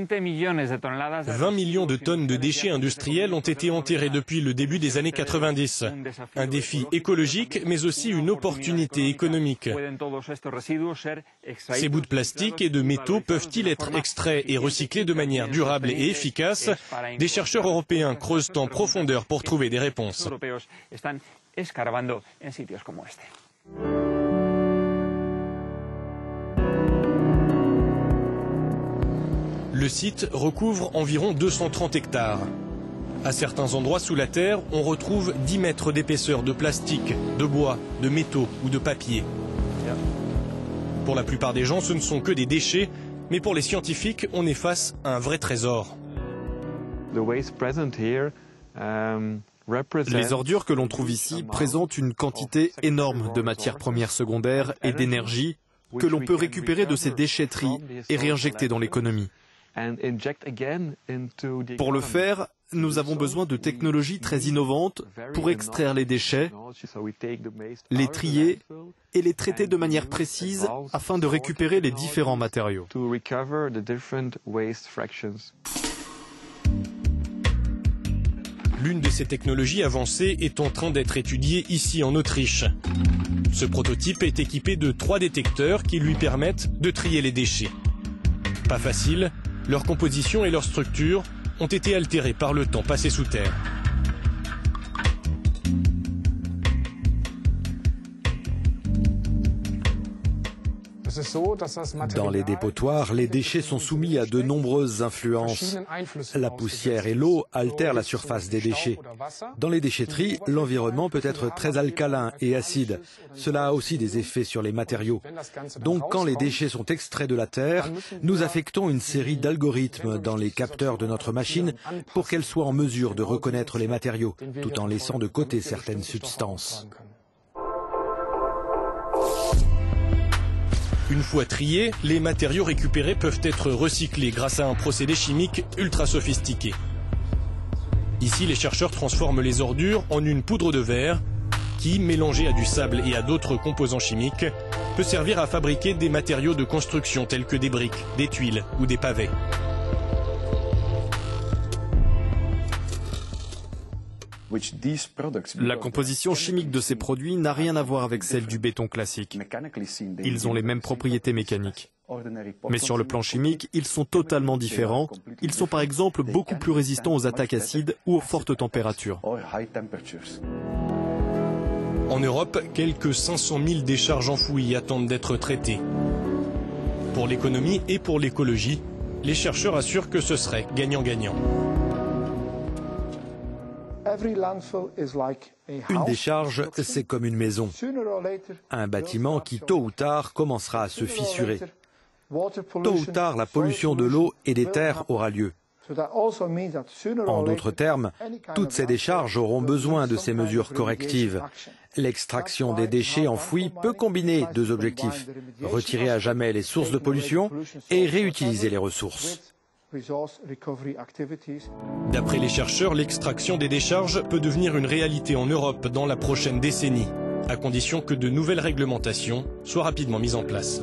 20 millions de tonnes de déchets industriels ont été enterrés depuis le début des années 90. Un défi écologique, mais aussi une opportunité économique. Ces bouts de plastique et de métaux peuvent-ils être extraits et recyclés de manière durable et efficace? Des chercheurs européens creusent en profondeur pour trouver des réponses. Le site recouvre environ 230 hectares. À certains endroits sous la terre, on retrouve 10 mètres d'épaisseur de plastique, de bois, de métaux ou de papier. Pour la plupart des gens, ce ne sont que des déchets, mais pour les scientifiques, on est face à un vrai trésor. Les ordures que l'on trouve ici présentent une quantité énorme de matières premières secondaires et d'énergie que l'on peut récupérer de ces déchetteries et réinjecter dans l'économie. Pour le faire, nous avons besoin de technologies très innovantes pour extraire les déchets, les trier et les traiter de manière précise afin de récupérer les différents matériaux. L'une de ces technologies avancées est en train d'être étudiée ici en Autriche. Ce prototype est équipé de 3 détecteurs qui lui permettent de trier les déchets. Pas facile, leur composition et leur structure ont été altérées par le temps passé sous terre. Dans les dépotoirs, les déchets sont soumis à de nombreuses influences. La poussière et l'eau altèrent la surface des déchets. Dans les déchetteries, l'environnement peut être très alcalin et acide. Cela a aussi des effets sur les matériaux. Donc quand les déchets sont extraits de la terre, nous affectons une série d'algorithmes dans les capteurs de notre machine pour qu'elle soit en mesure de reconnaître les matériaux, tout en laissant de côté certaines substances. Une fois triés, les matériaux récupérés peuvent être recyclés grâce à un procédé chimique ultra sophistiqué. Ici, les chercheurs transforment les ordures en une poudre de verre qui, mélangée à du sable et à d'autres composants chimiques, peut servir à fabriquer des matériaux de construction tels que des briques, des tuiles ou des pavés. La composition chimique de ces produits n'a rien à voir avec celle du béton classique. Ils ont les mêmes propriétés mécaniques. Mais sur le plan chimique, ils sont totalement différents. Ils sont par exemple beaucoup plus résistants aux attaques acides ou aux fortes températures. En Europe, quelques 500 000 décharges enfouies attendent d'être traitées. Pour l'économie et pour l'écologie, les chercheurs assurent que ce serait gagnant-gagnant. Une décharge, c'est comme une maison. Un bâtiment qui, tôt ou tard, commencera à se fissurer. Tôt ou tard, la pollution de l'eau et des terres aura lieu. En d'autres termes, toutes ces décharges auront besoin de ces mesures correctives. L'extraction des déchets enfouis peut combiner 2 objectifs: retirer à jamais les sources de pollution et réutiliser les ressources. D'après les chercheurs, l'extraction des décharges peut devenir une réalité en Europe dans la prochaine décennie, à condition que de nouvelles réglementations soient rapidement mises en place.